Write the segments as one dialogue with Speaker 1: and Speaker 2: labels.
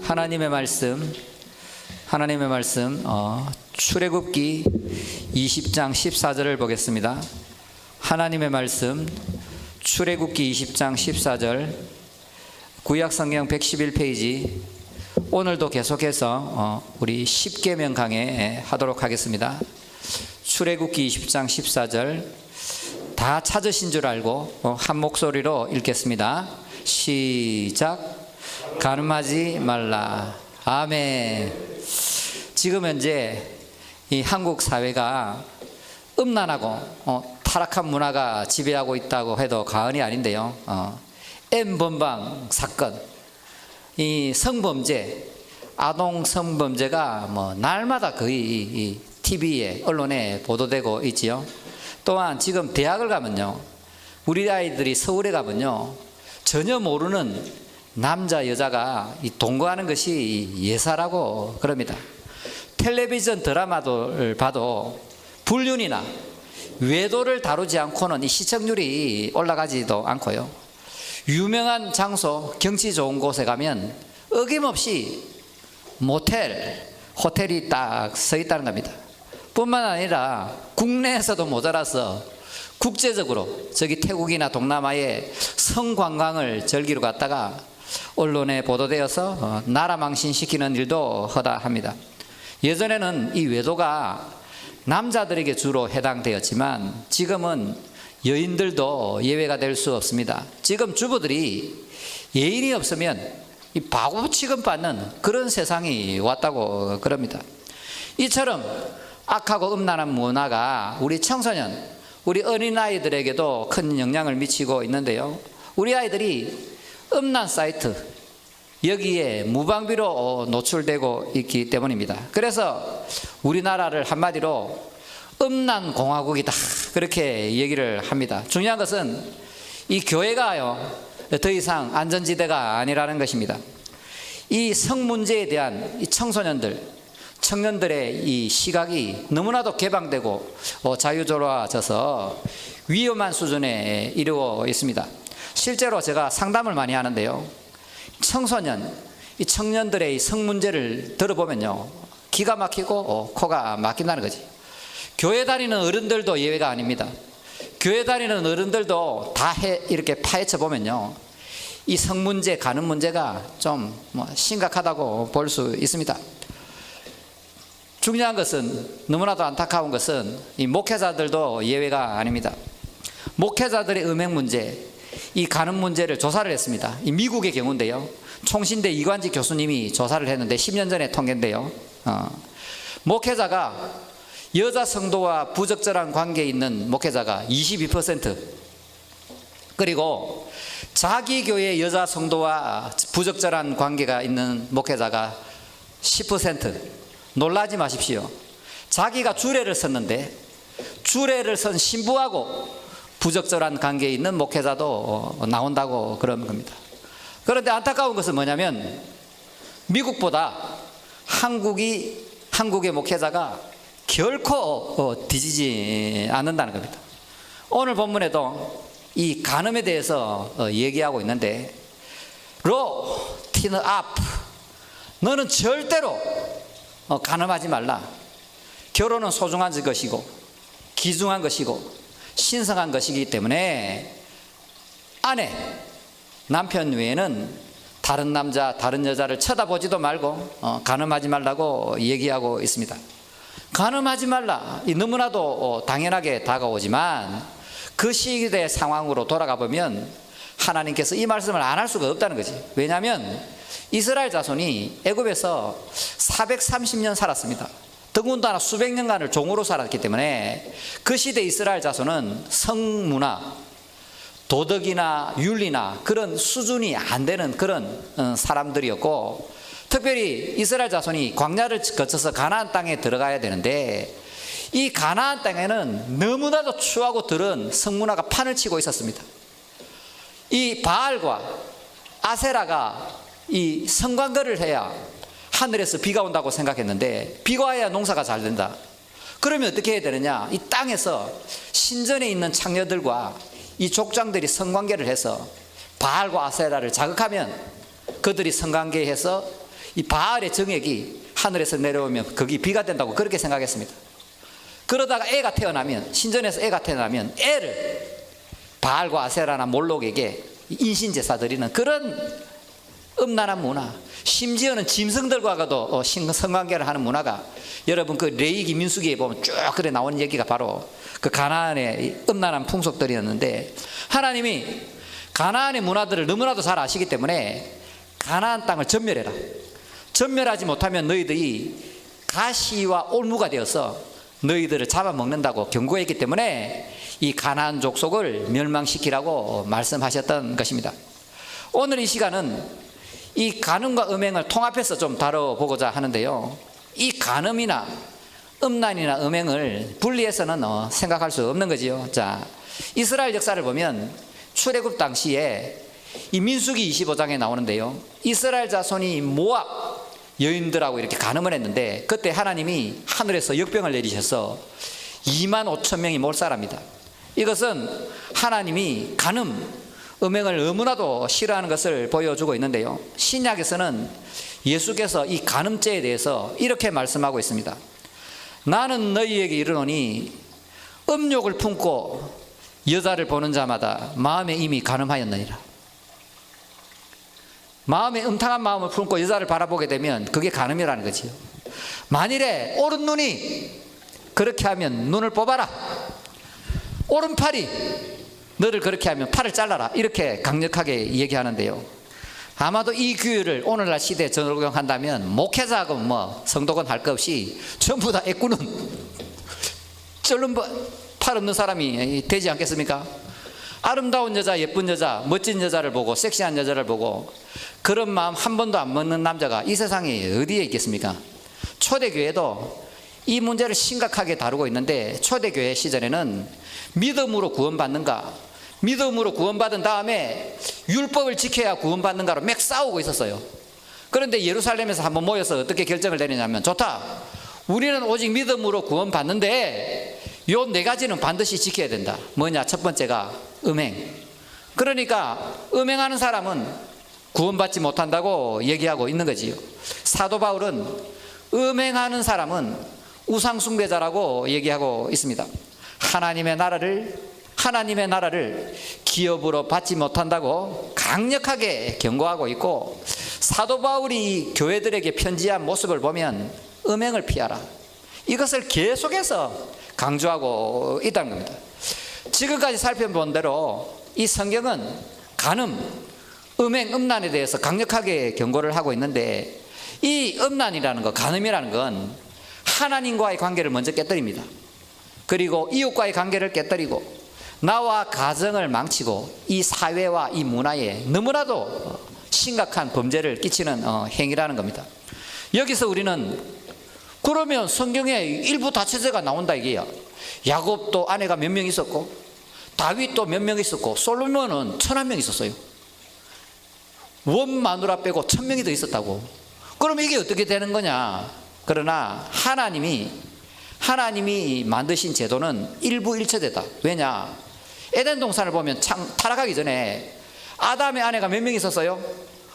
Speaker 1: 하나님의 말씀 출애굽기 20장 14절을 보겠습니다. 하나님의 말씀 출애굽기 20장 14절, 구약성경 111페이지. 오늘도 계속해서 우리 십계명 강해 하도록 하겠습니다. 출애굽기 20장 14절 다 찾으신 줄 알고 한 목소리로 읽겠습니다. 시작. 간음하지 말라. 아멘. 지금 현재 이 한국 사회가 음란하고 타락한 문화가 지배하고 있다고 해도 과언이 아닌데요. N번방 사건, 이 성범죄, 아동 성범죄가 날마다 거의 이 TV에 언론에 보도되고 있지요. 또한 지금 대학을 가면요, 우리 아이들이 서울에 가면요, 전혀 모르는 남자 여자가 동거하는 것이 예사라고 그럽니다. 텔레비전 드라마를 봐도 불륜이나 외도를 다루지 않고는 이 시청률이 올라가지도 않고요. 유명한 장소, 경치 좋은 곳에 가면 어김없이 모텔, 호텔이 딱 서 있다는 겁니다. 뿐만 아니라 국내에서도 모자라서 국제적으로 저기 태국이나 동남아에 성관광을 즐기러 갔다가 언론에 보도되어서 나라 망신시키는 일도 허다합니다. 예전에는 이 외도가 남자들에게 주로 해당되었지만 지금은 여인들도 예외가 될 수 없습니다. 지금 주부들이 예인이 없으면 이 바보 취급받는 그런 세상이 왔다고 그럽니다. 이처럼 악하고 음란한 문화가 우리 청소년, 우리 어린아이들에게도 큰 영향을 미치고 있는데요. 우리 아이들이 음란 사이트, 여기에 무방비로 노출되고 있기 때문입니다. 그래서 우리나라를 한마디로 음란 공화국이다, 그렇게 얘기를 합니다. 중요한 것은 이 교회가요, 더 이상 안전지대가 아니라는 것입니다. 이 성문제에 대한 이 청년들의 이 시각이 너무나도 개방되고 자유로워져서 위험한 수준에 이르고 있습니다. 실제로 제가 상담을 많이 하는데요, 이 청년들의 성문제를 들어보면요, 기가 막히고 코가 막힌다는 거지. 교회 다니는 어른들도 예외가 아닙니다. 교회 다니는 어른들도 다 이렇게 파헤쳐 보면요, 이 성문제, 간음 문제가 좀 심각하다고 볼 수 있습니다. 중요한 것은, 너무나도 안타까운 것은 이 목회자들도 예외가 아닙니다. 목회자들의 음행 문제, 이 간음 문제를 조사를 했습니다. 이 미국의 경우인데요, 총신대 이관지 교수님이 조사를 했는데 10년 전에 통계인데요, 목회자가 여자 성도와 부적절한 관계에 있는 목회자가 22%, 그리고 자기 교회 여자 성도와 부적절한 관계가 있는 목회자가 10%. 놀라지 마십시오. 자기가 주례를 섰는데 주례를 선 신부하고 부적절한 관계에 있는 목회자도 나온다고 그런 겁니다. 그런데 안타까운 것은 뭐냐면 미국보다 한국의 목회자가 결코 뒤지지 않는다는 겁니다. 오늘 본문에도 이 간음에 대해서 얘기하고 있는데, 로 티너 앞, 너는 절대로 간음하지 말라. 결혼은 소중한 것이고 귀중한 것이고 신성한 것이기 때문에 아내, 남편 외에는 다른 남자, 다른 여자를 쳐다보지도 말고 간음하지 말라고 얘기하고 있습니다. 간음하지 말라, 너무나도 당연하게 다가오지만 그 시기의 상황으로 돌아가 보면 하나님께서 이 말씀을 안 할 수가 없다는 거지. 왜냐하면 이스라엘 자손이 애굽에서 430년 살았습니다. 더군다나 수백 년간을 종으로 살았기 때문에 그 시대 이스라엘 자손은 성문화, 도덕이나 윤리나 그런 수준이 안 되는 그런 사람들이었고, 특별히 이스라엘 자손이 광야를 거쳐서 가나안 땅에 들어가야 되는데 이 가나안 땅에는 너무나도 추하고 더러운 성문화가 판을 치고 있었습니다. 이 바알과 아세라가 이 성관계를 해야 하늘에서 비가 온다고 생각했는데 비가 와야 농사가 잘 된다. 그러면 어떻게 해야 되느냐, 이 땅에서 신전에 있는 창녀들과 이 족장들이 성관계를 해서 바알과 아세라를 자극하면 그들이 성관계해서 이 바알의 정액이 하늘에서 내려오면 거기 비가 된다고 그렇게 생각했습니다. 그러다가 애가 태어나면, 신전에서 애가 태어나면 애를 바알과 아세라나 몰록에게 인신제사 드리는 그런 음란한 문화, 심지어는 짐승들과도 성관계를 하는 문화가, 여러분 그 레위기 민수기에 보면 쭉 그래 나오는 얘기가 바로 그 가나안의 음란한 풍속들이었는데, 하나님이 가나안의 문화들을 너무나도 잘 아시기 때문에 가나안 땅을 전멸해라, 전멸하지 못하면 너희들이 가시와 올무가 되어서 너희들을 잡아먹는다고 경고했기 때문에 이 가나안 족속을 멸망시키라고 말씀하셨던 것입니다. 오늘 이 시간은 이 간음과 음행을 통합해서 좀 다뤄보고자 하는데요, 이 간음이나 음란이나 음행을 분리해서는 생각할 수 없는 거지요. 자, 이스라엘 역사를 보면 출애굽 당시에 이 민수기 25장에 나오는데요, 이스라엘 자손이 모압 여인들하고 이렇게 간음을 했는데, 그때 하나님이 하늘에서 역병을 내리셔서 2만 5천 명이 몰살합니다. 이것은 하나님이 간음, 음행을 너무나도 싫어하는 것을 보여주고 있는데요, 신약에서는 예수께서 이 간음죄에 대해서 이렇게 말씀하고 있습니다. 나는 너희에게 이르노니 음욕을 품고 여자를 보는 자마다 마음에 이미 간음하였느니라. 마음에 음탕한 마음을 품고 여자를 바라보게 되면 그게 간음이라는 거지요. 만일에 오른눈이 그렇게 하면 눈을 뽑아라, 오른팔이 너를 그렇게 하면 팔을 잘라라, 이렇게 강력하게 얘기하는데요, 아마도 이 규율을 오늘날 시대에 적용한다면 목회자하고 성도건 할 것 없이 전부 다 애꾸는 쩔른 팔 없는 사람이 되지 않겠습니까? 아름다운 여자, 예쁜 여자, 멋진 여자를 보고, 섹시한 여자를 보고 그런 마음 한 번도 안 먹는 남자가 이 세상에 어디에 있겠습니까? 초대교회도 이 문제를 심각하게 다루고 있는데, 초대교회 시절에는 믿음으로 구원받는가, 믿음으로 구원받은 다음에 율법을 지켜야 구원받는가로 막 싸우고 있었어요. 그런데 예루살렘에서 한번 모여서 어떻게 결정을 내리냐면, 좋다, 우리는 오직 믿음으로 구원받는데 요 네 가지는 반드시 지켜야 된다. 뭐냐? 첫 번째가 음행. 그러니까 음행하는 사람은 구원받지 못한다고 얘기하고 있는 거지요. 사도 바울은 음행하는 사람은 우상숭배자라고 얘기하고 있습니다. 하나님의 나라를 기업으로 받지 못한다고 강력하게 경고하고 있고, 사도 바울이 교회들에게 편지한 모습을 보면 음행을 피하라, 이것을 계속해서 강조하고 있다는 겁니다. 지금까지 살펴본 대로 이 성경은 간음, 음행, 음란에 대해서 강력하게 경고를 하고 있는데, 이 음란이라는 것, 간음이라는 건 하나님과의 관계를 먼저 깨뜨립니다. 그리고 이웃과의 관계를 깨뜨리고 나와 가정을 망치고 이 사회와 이 문화에 너무나도 심각한 범죄를 끼치는 행위라는 겁니다. 여기서 우리는 그러면 성경에 일부 다처제가 나온다 이게요. 야곱도 아내가 몇 명 있었고, 다윗도 몇 명 있었고, 솔로몬은 1,000명 있었어요. 원 마누라 빼고 1,000명이 더 있었다고. 그럼 이게 어떻게 되는 거냐? 그러나 하나님이 만드신 제도는 일부일처제다. 왜냐? 에덴 동산을 보면 타락하기 전에 아담의 아내가 몇 명 있었어요?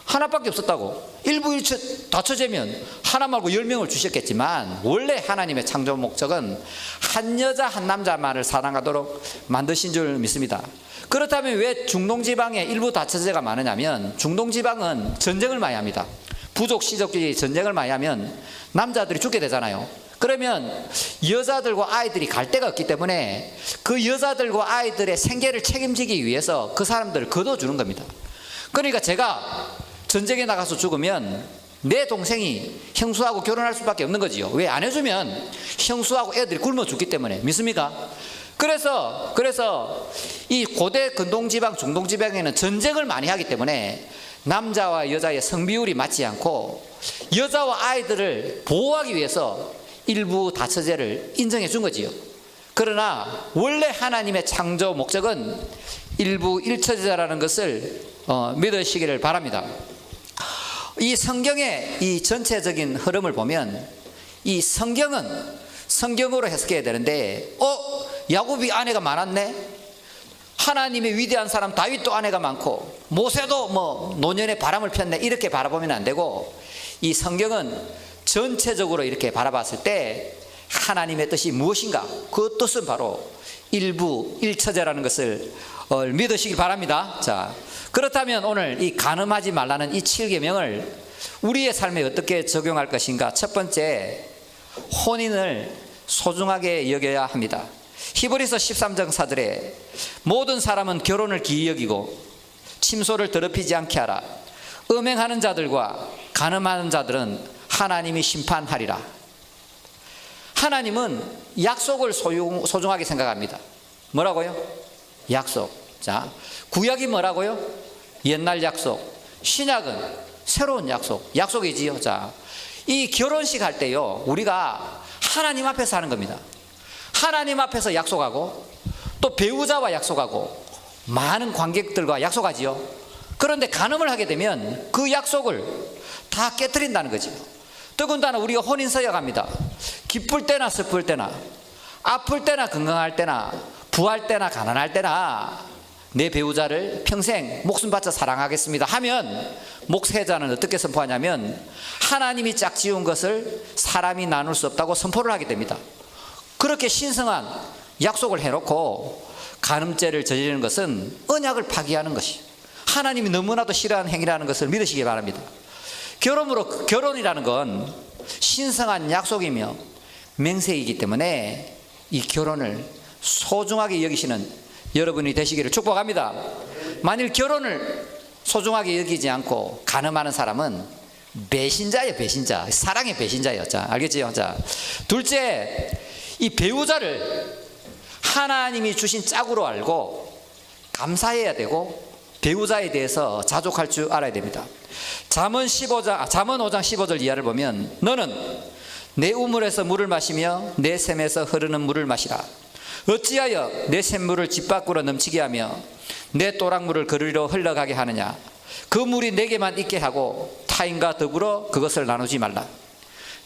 Speaker 1: 하나밖에 없었다고. 일부일처 다처제면 하나 말고 10명을 주셨겠지만, 원래 하나님의 창조 목적은 한 여자 한 남자만을 사랑하도록 만드신 줄 믿습니다. 그렇다면 왜 중동지방에 일부 다처제가 많으냐면, 중동지방은 전쟁을 많이 합니다. 부족 시족주의 전쟁을 많이 하면 남자들이 죽게 되잖아요. 그러면 여자들과 아이들이 갈 데가 없기 때문에 그 여자들과 아이들의 생계를 책임지기 위해서 그 사람들을 거둬주는 겁니다. 그러니까 제가 전쟁에 나가서 죽으면 내 동생이 형수하고 결혼할 수밖에 없는 거지요. 왜? 안 해주면 형수하고 애들이 굶어 죽기 때문에. 믿습니까? 그래서 이 고대 근동지방, 중동지방에는 전쟁을 많이 하기 때문에 남자와 여자의 성비율이 맞지 않고 여자와 아이들을 보호하기 위해서 일부 다처제를 인정해 준 거지요. 그러나 원래 하나님의 창조 목적은 일부 일처제라는 것을 믿으시기를 바랍니다. 이 성경의 이 전체적인 흐름을 보면 이 성경은 성경으로 해석해야 되는데, 야곱이 아내가 많았네? 하나님의 위대한 사람 다윗도 아내가 많고 모세도 노년에 바람을 폈네, 이렇게 바라보면 안 되고, 이 성경은 전체적으로 이렇게 바라봤을 때 하나님의 뜻이 무엇인가? 그 뜻은 바로 일부 일처제라는 것을 믿으시길 바랍니다. 자, 그렇다면 오늘 이 간음하지 말라는 이 7계명을 우리의 삶에 어떻게 적용할 것인가? 첫 번째, 혼인을 소중하게 여겨야 합니다. 히브리서 13장 4절에 모든 사람은 결혼을 기이 여기고 침소를 더럽히지 않게 하라. 음행하는 자들과 간음하는 자들은 하나님이 심판하리라. 하나님은 약속을 소중하게 생각합니다. 뭐라고요? 약속. 자, 구약이 뭐라고요? 옛날 약속. 신약은 새로운 약속. 약속이지요. 자, 이 결혼식 할 때요, 우리가 하나님 앞에서 하는 겁니다. 하나님 앞에서 약속하고 또 배우자와 약속하고 많은 관객들과 약속하지요. 그런데 간음을 하게 되면 그 약속을 다 깨뜨린다는 거죠. 더군다나 우리가 혼인서약 합니다. 기쁠 때나 슬플 때나 아플 때나 건강할 때나 부할 때나 가난할 때나 내 배우자를 평생 목숨 바쳐 사랑하겠습니다 하면 목세자는 어떻게 선포하냐면 하나님이 짝지은 것을 사람이 나눌 수 없다고 선포를 하게 됩니다. 그렇게 신성한 약속을 해놓고 간음죄를 저지르는 것은 언약을 파기하는 것이 하나님이 너무나도 싫어하는 행위라는 것을 믿으시기 바랍니다. 그러므로 결혼이라는 건 신성한 약속이며 맹세이기 때문에 이 결혼을 소중하게 여기시는 여러분이 되시기를 축복합니다. 만일 결혼을 소중하게 여기지 않고 간음하는 사람은 배신자예요. 배신자. 사랑의 배신자예요. 자, 알겠지요? 자, 둘째, 이 배우자를 하나님이 주신 짝으로 알고 감사해야 되고 배우자에 대해서 자족할 줄 알아야 됩니다. 잠언 5장 15절 이하를 보면 너는 내 우물에서 물을 마시며 내 샘에서 흐르는 물을 마시라. 어찌하여 내 샘물을 집 밖으로 넘치게 하며 내 또랑물을 그리로 흘러가게 하느냐. 그 물이 내게만 있게 하고 타인과 더불어 그것을 나누지 말라.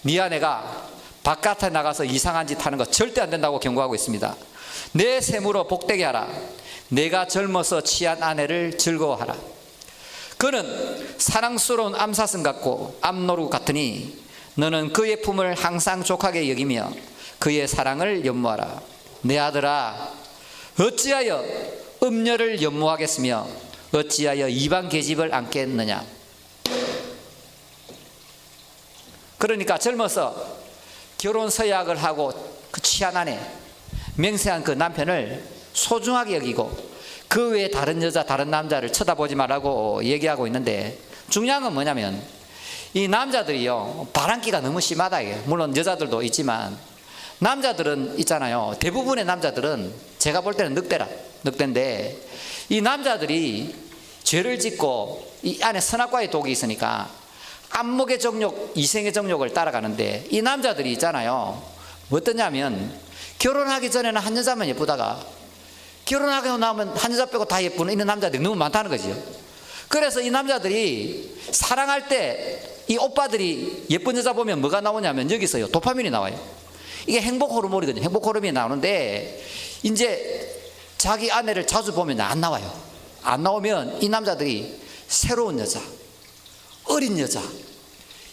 Speaker 1: 네 아내가 바깥에 나가서 이상한 짓 하는 것 절대 안 된다고 경고하고 있습니다. 내 샘으로 복되게 하라. 내가 젊어서 취한 아내를 즐거워하라. 그는 사랑스러운 암사슴 같고 암노루 같으니 너는 그의 품을 항상 족하게 여기며 그의 사랑을 연모하라. 내 아들아, 어찌하여 음녀를 연모하겠으며 어찌하여 이방 계집을 안겠느냐. 그러니까 젊어서 결혼 서약을 하고 그 취한 아내, 맹세한 그 남편을 소중하게 여기고 그 외에 다른 여자, 다른 남자를 쳐다보지 말라고 얘기하고 있는데 중요한 건 뭐냐면 이 남자들이요, 바람기가 너무 심하다. 이게. 물론 여자들도 있지만 남자들은 있잖아요. 대부분의 남자들은 제가 볼 때는 늑대인데 이 남자들이 죄를 짓고 이 안에 선악과의 독이 있으니까 안목의 정욕, 이생의 정욕을 따라가는데 이 남자들이 있잖아요. 어떠냐면 결혼하기 전에는 한 여자만 예쁘다가 결혼하고 나면 한 여자 빼고 다 예쁜 이런 남자들이 너무 많다는 거죠. 그래서 이 남자들이 사랑할 때 이 오빠들이 예쁜 여자 보면 뭐가 나오냐면 여기서요, 도파민이 나와요. 이게 행복 호르몬이거든요. 행복 호르몬이 나오는데 이제 자기 아내를 자주 보면 안 나와요. 안 나오면 이 남자들이 새로운 여자, 어린 여자,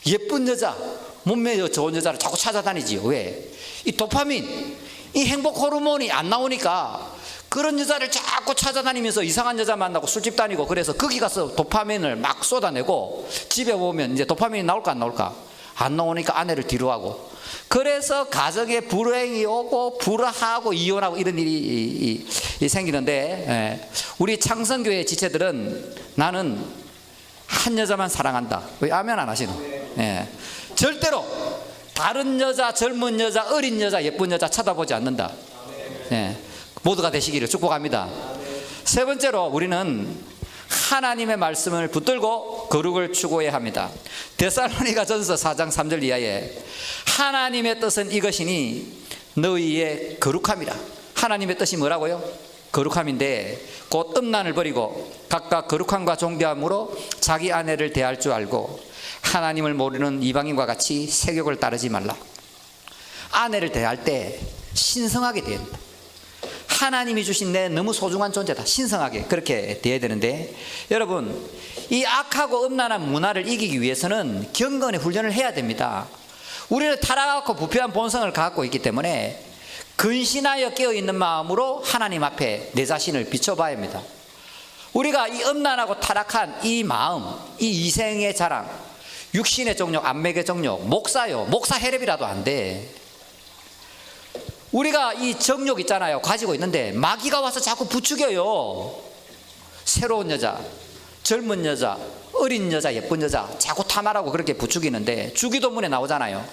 Speaker 1: 예쁜 여자, 몸매 좋은 여자를 자꾸 찾아다니지요. 왜? 이 도파민, 이 행복 호르몬이 안 나오니까 그런 여자를 자꾸 찾아다니면서 이상한 여자 만나고 술집 다니고 그래서 거기 가서 도파민을 막 쏟아내고 집에 오면 이제 도파민이 나올까 안 나올까? 안 나오니까 아내를 뒤로하고 그래서 가정에 불행이 오고 불화하고 이혼하고 이런 일이 생기는데 우리 창성교회 지체들은 나는 한 여자만 사랑한다. 왜 아멘 안 하시노? 절대로 다른 여자, 젊은 여자, 어린 여자, 예쁜 여자 쳐다보지 않는다. 모두가 되시기를 축복합니다. 세 번째로 우리는 하나님의 말씀을 붙들고 거룩을 추구해야 합니다. 데살로니가전서 4장 3절 이하에 하나님의 뜻은 이것이니 너희의 거룩함이라. 하나님의 뜻이 뭐라고요? 거룩함인데 곧 음란을 버리고 각각 거룩함과 존귀함으로 자기 아내를 대할 줄 알고 하나님을 모르는 이방인과 같이 세욕을 따르지 말라. 아내를 대할 때 신성하게 대한다. 하나님이 주신 내 너무 소중한 존재다. 신성하게 그렇게 돼야 되는데, 여러분, 이 악하고 음란한 문화를 이기기 위해서는 경건의 훈련을 해야 됩니다. 우리는 타락하고 부패한 본성을 갖고 있기 때문에 근신하여 깨어있는 마음으로 하나님 앞에 내 자신을 비춰봐야 합니다. 우리가 이 음란하고 타락한 이 마음, 이 이생의 자랑, 육신의 정욕, 안맥의 정욕, 목사요, 목사 해랩이라도 안 돼. 우리가 이 정욕 있잖아요, 가지고 있는데 마귀가 와서 자꾸 부추겨요. 새로운 여자, 젊은 여자, 어린 여자, 예쁜 여자 자꾸 탐하라고 그렇게 부추기는데, 주기도문에 나오잖아요.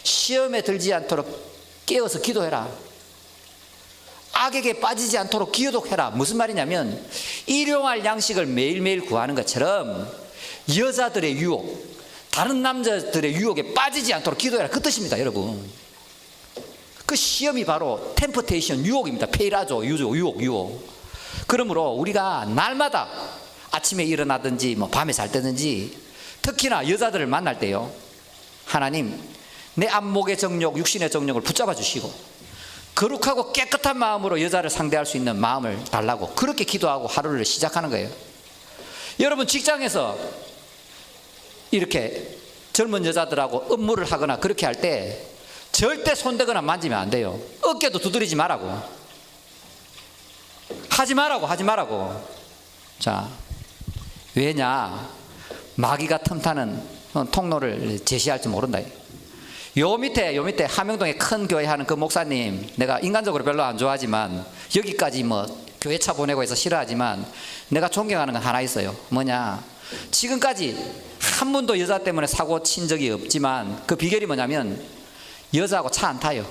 Speaker 1: 시험에 들지 않도록 깨어서 기도해라. 악에게 빠지지 않도록 기도해라. 무슨 말이냐면, 일용할 양식을 매일매일 구하는 것처럼 여자들의 유혹, 다른 남자들의 유혹에 빠지지 않도록 기도해라, 그 뜻입니다. 여러분, 그 시험이 바로 템프테이션, 유혹입니다. 페이라조, 유혹. 그러므로 우리가 날마다 아침에 일어나든지 밤에 잘 때든지, 특히나 여자들을 만날 때요, 하나님, 내 안목의 정욕, 육신의 정욕을 붙잡아 주시고 거룩하고 깨끗한 마음으로 여자를 상대할 수 있는 마음을 달라고, 그렇게 기도하고 하루를 시작하는 거예요. 여러분, 직장에서 이렇게 젊은 여자들하고 업무를 하거나 그렇게 할 때 절대 손대거나 만지면 안 돼요. 어깨도 두드리지 말라고, 하지 말라고. 자, 왜냐? 마귀가 틈타는 통로를 제시할지 모른다. 요 밑에 함영동에 큰 교회 하는 그 목사님, 내가 인간적으로 별로 안 좋아하지만, 여기까지 교회 차 보내고 해서 싫어하지만 내가 존경하는 건 하나 있어요. 뭐냐? 지금까지 한 번도 여자 때문에 사고 친 적이 없지만, 그 비결이 뭐냐면 여자하고 차 안 타요.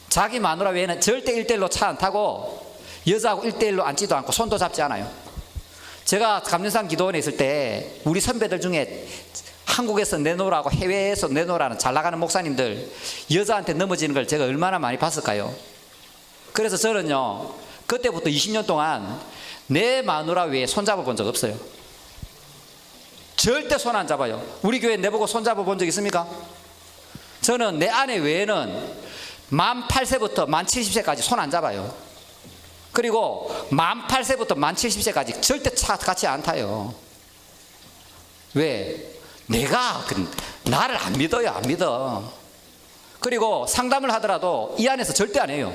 Speaker 1: 자기 마누라 외에는 절대 1대1로 차 안 타고 여자하고 1대1로 앉지도 않고 손도 잡지 않아요. 제가 감리산 기도원에 있을 때 우리 선배들 중에 한국에서 내놓으라고 해외에서 내놓으라는 잘 나가는 목사님들 여자한테 넘어지는 걸 제가 얼마나 많이 봤을까요? 그래서 저는요, 그때부터 20년 동안 내 마누라 외에 손잡아 본 적 없어요. 절대 손 안 잡아요. 우리 교회 내보고 손잡아 본 적 있습니까? 저는 내 아내 외에는 만 8세부터 만 70세까지 손 안 잡아요. 그리고 만 8세부터 만 70세까지 절대 차 같이 안 타요. 왜? 내가 나를 안 믿어요. 안 믿어. 그리고 상담을 하더라도 이 안에서 절대 안 해요.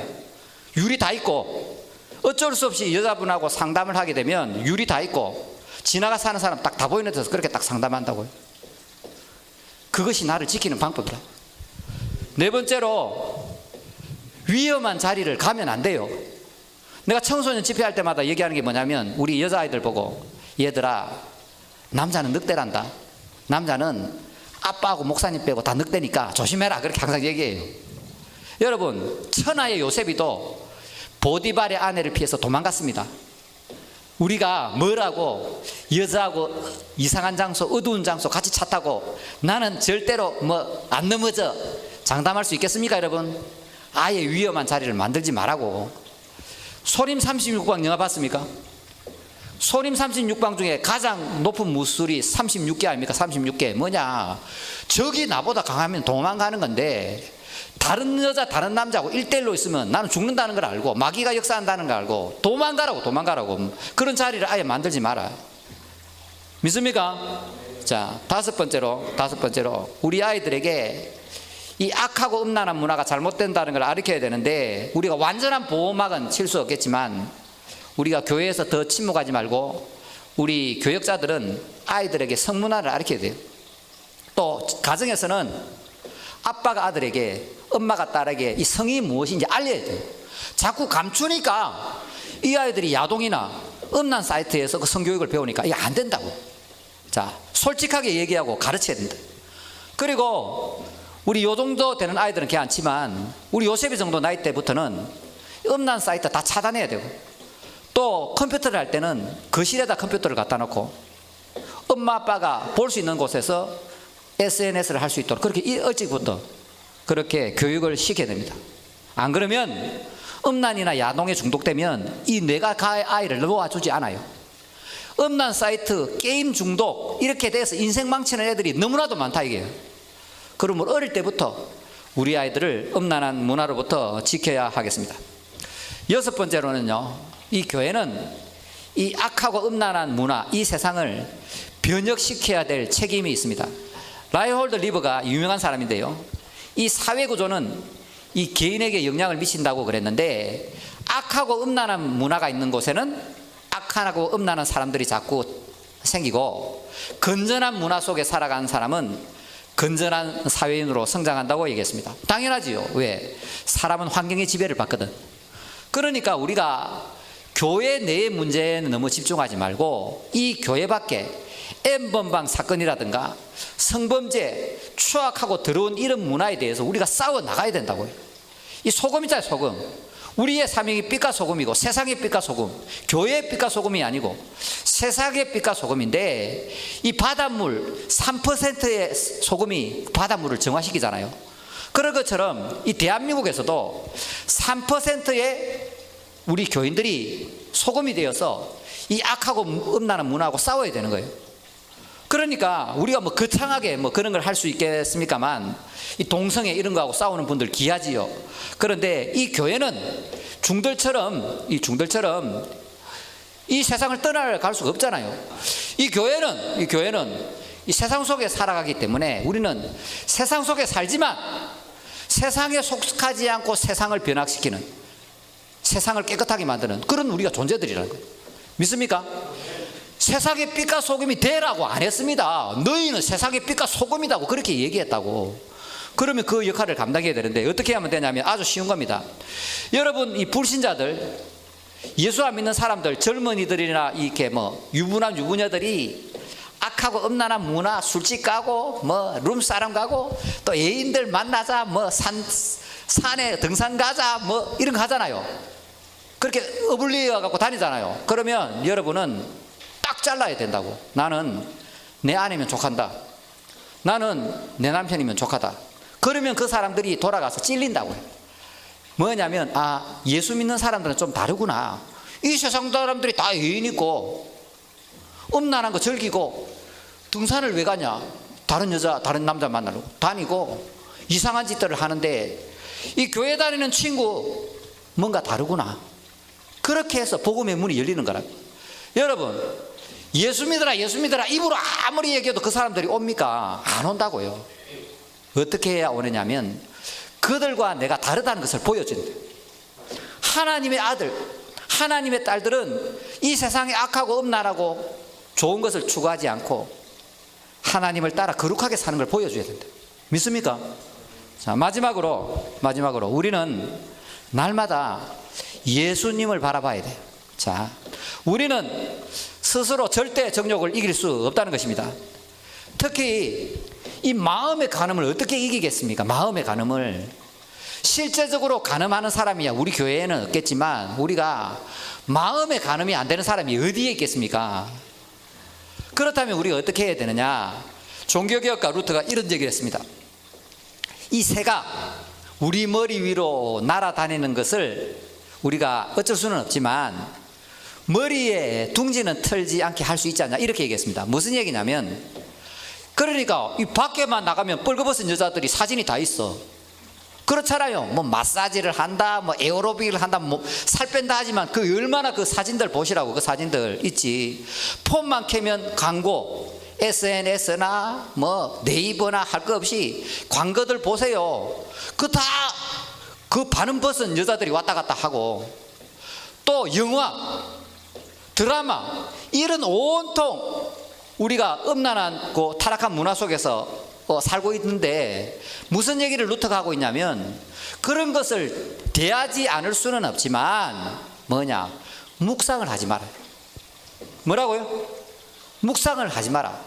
Speaker 1: 유리 다 있고, 어쩔 수 없이 여자분하고 상담을 하게 되면 유리 다 있고 지나가 사는 사람 딱 다 보이는 데서 그렇게 딱 상담한다고요. 그것이 나를 지키는 방법이라. 네 번째로, 위험한 자리를 가면 안 돼요. 내가 청소년 집회할 때마다 얘기하는 게 뭐냐면, 우리 여자아이들 보고, 얘들아, 남자는 늑대란다. 남자는 아빠하고 목사님 빼고 다 늑대니까 조심해라, 그렇게 항상 얘기해요. 여러분, 천하의 요셉이도 보디발의 아내를 피해서 도망갔습니다. 우리가 뭐라고 여자하고 이상한 장소, 어두운 장소 같이 차 타고 나는 절대로 안 넘어져 장담할 수 있겠습니까? 여러분, 아예 위험한 자리를 만들지 말라고. 소림 36방 영화 봤습니까? 소림 36방 중에 가장 높은 무술이 36개 아닙니까? 36개. 뭐냐? 적이 나보다 강하면 도망가는 건데, 다른 여자, 다른 남자하고 1대1로 있으면 나는 죽는다는 걸 알고, 마귀가 역사한다는 걸 알고, 도망가라고. 그런 자리를 아예 만들지 마라. 믿습니까? 자, 다섯 번째로, 우리 아이들에게 이 악하고 음란한 문화가 잘못된다는 걸 가르쳐야 되는데, 우리가 완전한 보호막은 칠 수 없겠지만, 우리가 교회에서 더 침묵하지 말고 우리 교역자들은 아이들에게 성문화를 가르쳐야 돼요. 또 가정에서는 아빠가 아들에게, 엄마가 딸에게 이 성이 무엇인지 알려야 돼요. 자꾸 감추니까 이 아이들이 야동이나 음란 사이트에서 그 성교육을 배우니까 이게 안 된다고. 자, 솔직하게 얘기하고 가르쳐야 된다. 그리고 우리 요 정도 되는 아이들은 괜찮지만, 우리 요셉이 정도 나이 때부터는 음란 사이트 다 차단해야 되고, 또 컴퓨터를 할 때는 거실에다 컴퓨터를 갖다 놓고 엄마 아빠가 볼 수 있는 곳에서 SNS를 할 수 있도록 그렇게 일찍부터 그렇게 교육을 시켜야 됩니다. 안 그러면 음란이나 야동에 중독되면 이 뇌가 아이를 놓아주지 않아요. 음란 사이트, 게임 중독 이렇게 돼서 인생 망치는 애들이 너무나도 많다 이게요. 그러면 어릴 때부터 우리 아이들을 음란한 문화로부터 지켜야 하겠습니다. 여섯 번째로는요, 이 교회는 이 악하고 음란한 문화, 이 세상을 변혁시켜야 될 책임이 있습니다. 라이홀드 리버가 유명한 사람인데요, 이 사회 구조는 이 개인에게 영향을 미친다고 그랬는데, 악하고 음란한 문화가 있는 곳에는 악하고 음란한 사람들이 자꾸 생기고, 건전한 문화 속에 살아가는 사람은 건전한 사회인으로 성장한다고 얘기했습니다. 당연하지요. 왜? 사람은 환경의 지배를 받거든. 그러니까 우리가 교회 내의 문제에는 너무 집중하지 말고, 이 교회 밖에 N번방 사건이라든가 성범죄, 추악하고 더러운 이런 문화에 대해서 우리가 싸워 나가야 된다고요. 이 소금 있잖아요, 소금. 우리의 사명이 빛과 소금이고, 세상의 빛과 소금, 교회의 빛과 소금이 아니고 세상의 빛과 소금인데, 이 바닷물 3%의 소금이 바닷물을 정화시키잖아요. 그런 것처럼 이 대한민국에서도 3%의 우리 교인들이 소금이 되어서 이 악하고 음란한 문화하고 싸워야 되는 거예요. 그러니까 우리가 뭐 거창하게 뭐 그런 걸 할 수 있겠습니까만, 이 동성애 이런 거하고 싸우는 분들 귀하지요. 그런데 이 교회는 중들처럼 이 세상을 떠나갈 수가 없잖아요. 이 교회는 이 세상 속에 살아가기 때문에 우리는 세상 속에 살지만 세상에 속하지 않고 세상을 변화시키는, 세상을 깨끗하게 만드는 그런 우리가 존재들이라는 거예요. 믿습니까? 세상의 빛과 소금이 되라고 안 했습니다. 너희는 세상의 빛과 소금이라고 그렇게 얘기했다고. 그러면 그 역할을 감당해야 되는데, 어떻게 하면 되냐면 아주 쉬운 겁니다. 여러분, 이 불신자들, 예수 안 믿는 사람들, 젊은이들이나 이렇게 뭐 유부남 유부녀들이 악하고 음란한 문화, 술집 가고 뭐 룸사람 가고 또 애인들 만나자, 뭐 산에 등산 가자, 뭐 이런 거 하잖아요. 그렇게 어불리어 갖고 다니잖아요. 그러면 여러분은 딱 잘라야 된다고. 나는 내 아내면 족한다, 나는 내 남편이면 족하다. 그러면 그 사람들이 돌아가서 찔린다고요. 뭐냐면, 아, 예수 믿는 사람들은 좀 다르구나. 이 세상 사람들이 다 애인 있고 음란한 거 즐기고 등산을 왜 가냐, 다른 여자 다른 남자 만나러 다니고 이상한 짓들을 하는데, 이 교회 다니는 친구 뭔가 다르구나. 그렇게 해서 복음의 문이 열리는 거라고. 여러분, 예수 믿어라 예수 믿어라 입으로 아무리 얘기해도 그 사람들이 옵니까? 안 온다고요. 어떻게 해야 오느냐면, 그들과 내가 다르다는 것을 보여준다. 하나님의 아들, 하나님의 딸들은 이 세상에 악하고 음란하고 좋은 것을 추구하지 않고 하나님을 따라 거룩하게 사는 걸 보여줘야 된다. 믿습니까? 자, 마지막으로 우리는 날마다 예수님을 바라봐야 돼요. 자, 우리는 스스로 절대 정욕을 이길 수 없다는 것입니다. 특히 이 마음의 간음을 어떻게 이기겠습니까? 마음의 간음을. 실제적으로 간음하는 사람이야 우리 교회에는 없겠지만, 우리가 마음의 간음이 안 되는 사람이 어디에 있겠습니까? 그렇다면 우리가 어떻게 해야 되느냐? 종교개혁가 루터가 이런 얘기를 했습니다. 이 새가 우리 머리 위로 날아다니는 것을 우리가 어쩔 수는 없지만 머리에 둥지는 털지 않게 할 수 있지 않냐, 이렇게 얘기했습니다. 무슨 얘기냐면, 그러니까 이 밖에만 나가면 뻘거벗은 여자들이 사진이 다 있어. 그렇잖아요. 뭐 마사지를 한다, 뭐 에어로빅을 한다, 뭐 살 뺀다 하지만 그 얼마나 그 사진들 보시라고. 그 사진들 있지. 폰만 켜면 광고, SNS나 뭐 네이버나 할 거 없이 광고들 보세요. 그 반은 벗은 여자들이 왔다 갔다 하고, 또 영화, 드라마, 이런 온통 우리가 음란한 그 타락한 문화 속에서 살고 있는데, 무슨 얘기를 루터가 하고 있냐면, 그런 것을 대하지 않을 수는 없지만 뭐냐, 묵상을 하지 마라. 뭐라고요? 묵상을 하지 마라.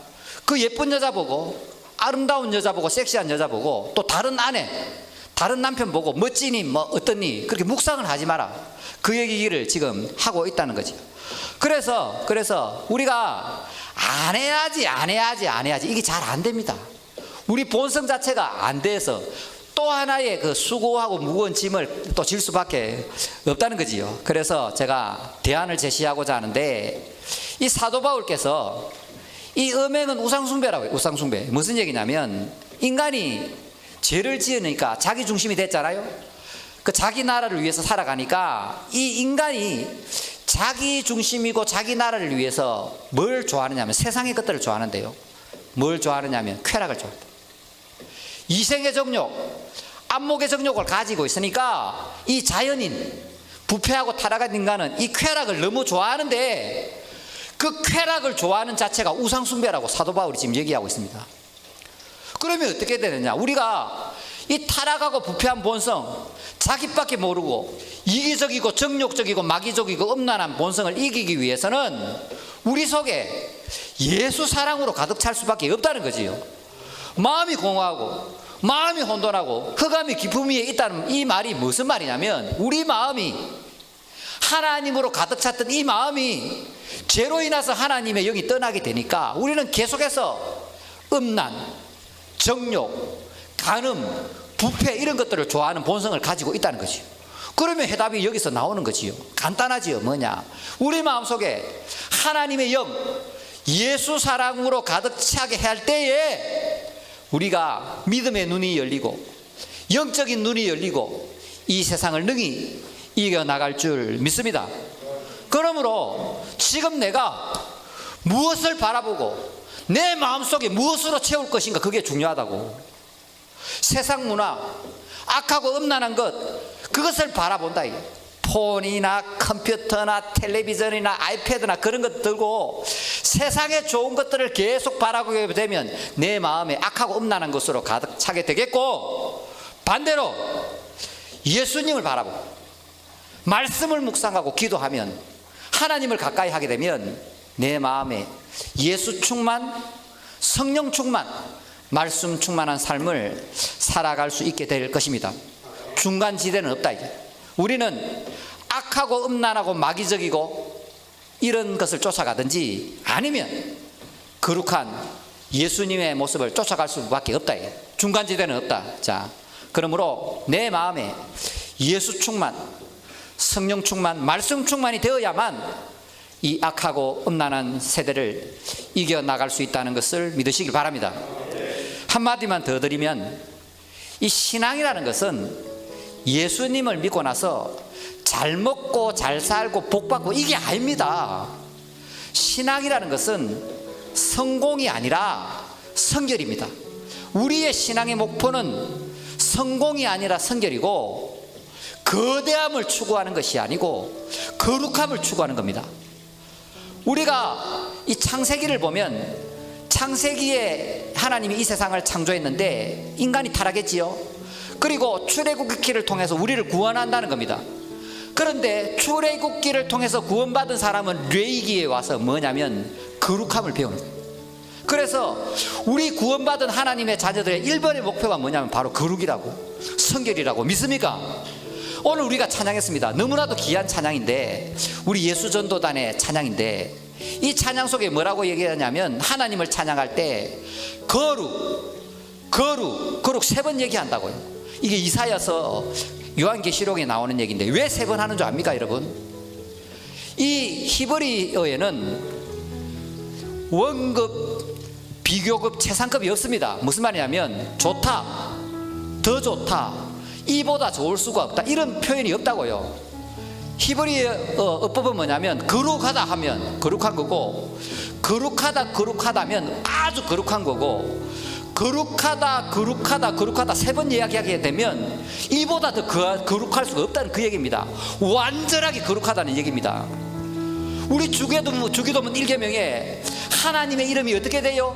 Speaker 1: 그 예쁜 여자 보고, 아름다운 여자 보고, 섹시한 여자 보고, 또 다른 아내, 다른 남편 보고 멋지니 뭐 어떠니 그렇게 묵상을 하지 마라. 그 얘기를 지금 하고 있다는 거지. 그래서 우리가 안 해야지 이게 잘 안 됩니다. 우리 본성 자체가 안 돼서 또 하나의 그 수고하고 무거운 짐을 또 질 수밖에 없다는 거지요. 그래서 제가 대안을 제시하고자 하는데, 이 사도 바울께서 이 음행은 우상숭배라고 해요. 우상숭배. 무슨 얘기냐면, 인간이 죄를 지으니까 자기 중심이 됐잖아요. 그 자기 나라를 위해서 살아가니까 이 인간이 자기 중심이고 자기 나라를 위해서 뭘 좋아하느냐면 세상의 것들을 좋아하는데요. 뭘 좋아하느냐면 쾌락을 좋아합니다. 이생의 정욕, 안목의 정욕을 가지고 있으니까 이 자연인, 부패하고 타락한 인간은 이 쾌락을 너무 좋아하는데 그 쾌락을 좋아하는 자체가 우상숭배라고 사도 바울이 지금 얘기하고 있습니다. 그러면 어떻게 되느냐? 우리가 이 타락하고 부패한 본성, 자기밖에 모르고 이기적이고 정욕적이고 마귀적이고 음란한 본성을 이기기 위해서는 우리 속에 예수 사랑으로 가득 찰 수밖에 없다는 거지요. 마음이 공허하고 마음이 혼돈하고 흑암이 깊음 위에 있다는 이 말이 무슨 말이냐면 우리 마음이 하나님으로 가득 찼던 이 마음이 죄로 인해서 하나님의 영이 떠나게 되니까 우리는 계속해서 음란, 정욕, 간음, 부패 이런 것들을 좋아하는 본성을 가지고 있다는 거지요. 그러면 해답이 여기서 나오는 거지요. 간단하지요. 뭐냐? 우리 마음속에 하나님의 영, 예수 사랑으로 가득 차게 할 때에 우리가 믿음의 눈이 열리고 영적인 눈이 열리고 이 세상을 능히 이겨나갈 줄 믿습니다. 그러므로 지금 내가 무엇을 바라보고 내 마음속에 무엇으로 채울 것인가, 그게 중요하다고. 세상 문화, 악하고 음란한 것, 그것을 바라본다. 폰이나 컴퓨터나 텔레비전이나 아이패드나 그런 것 들고 세상에 좋은 것들을 계속 바라보게 되면 내 마음에 악하고 음란한 것으로 가득 차게 되겠고, 반대로 예수님을 바라보고 말씀을 묵상하고 기도하면 하나님을 가까이 하게 되면 내 마음에 예수 충만, 성령 충만, 말씀 충만한 삶을 살아갈 수 있게 될 것입니다. 중간지대는 없다. 이게 우리는 악하고 음란하고 마귀적이고 이런 것을 쫓아가든지 아니면 거룩한 예수님의 모습을 쫓아갈 수밖에 없다. 이게 중간지대는 없다. 자, 그러므로 내 마음에 예수 충만, 성령 충만, 말씀 충만이 되어야만 이 악하고 음란한 세대를 이겨나갈 수 있다는 것을 믿으시길 바랍니다. 한마디만 더 드리면 이 신앙이라는 것은 예수님을 믿고 나서 잘 먹고 잘 살고 복 받고 이게 아닙니다. 신앙이라는 것은 성공이 아니라 성결입니다. 우리의 신앙의 목표는 성공이 아니라 성결이고 거대함을 추구하는 것이 아니고 거룩함을 추구하는 겁니다. 우리가 이 창세기를 보면 창세기에 하나님이 이 세상을 창조했는데 인간이 타락했지요. 그리고 출애굽기를 통해서 우리를 구원한다는 겁니다. 그런데 출애굽기를 통해서 구원받은 사람은 레위기에 와서 뭐냐면 거룩함을 배우는 거예요. 그래서 우리 구원받은 하나님의 자녀들의 1번의 목표가 뭐냐면 바로 거룩이라고, 성결이라고. 믿습니까? 오늘 우리가 찬양했습니다. 너무나도 귀한 찬양인데, 우리 예수전도단의 찬양인데, 이 찬양 속에 뭐라고 얘기하냐면 하나님을 찬양할 때 거룩, 거룩, 거룩 3번 얘기한다고요. 이게 이사야서 요한계시록에 나오는 얘기인데 왜 3번 하는 줄 압니까, 여러분? 이 히브리어에는 원급, 비교급, 최상급이 없습니다. 무슨 말이냐면 좋다, 더 좋다, 이보다 좋을 수가 없다, 이런 표현이 없다고요. 히브리어 어법은 뭐냐면 거룩하다 하면 거룩한 거고, 거룩하다면 아주 거룩한 거고, 거룩하다 3번 이야기하게 되면 이보다 더 거룩할 수가 없다는 그 얘기입니다. 완전하게 거룩하다는 얘기입니다. 우리 주기도문 1계명에 하나님의 이름이 어떻게 돼요?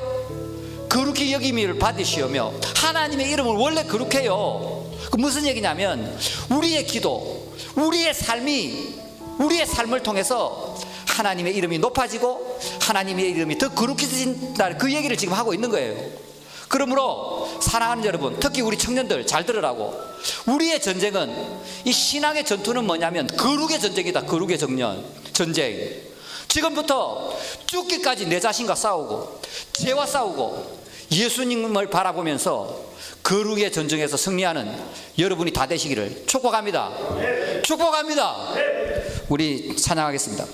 Speaker 1: 거룩히 여김을 받으시오며, 하나님의 이름은 원래 거룩해요. 그 무슨 얘기냐면 우리의 기도, 우리의 삶을 통해서 하나님의 이름이 높아지고 하나님의 이름이 더 거룩해진다는 그 얘기를 지금 하고 있는 거예요. 그러므로 사랑하는 여러분, 특히 우리 청년들 잘 들으라고. 우리의 전쟁은, 이 신앙의 전투는 뭐냐면 거룩의 전쟁이다. 거룩의 전쟁. 지금부터 죽기까지 내 자신과 싸우고 죄와 싸우고 예수님을 바라보면서 거룩의 전쟁에서 승리하는 여러분이 다 되시기를 축복합니다. 축복합니다. 우리 찬양하겠습니다.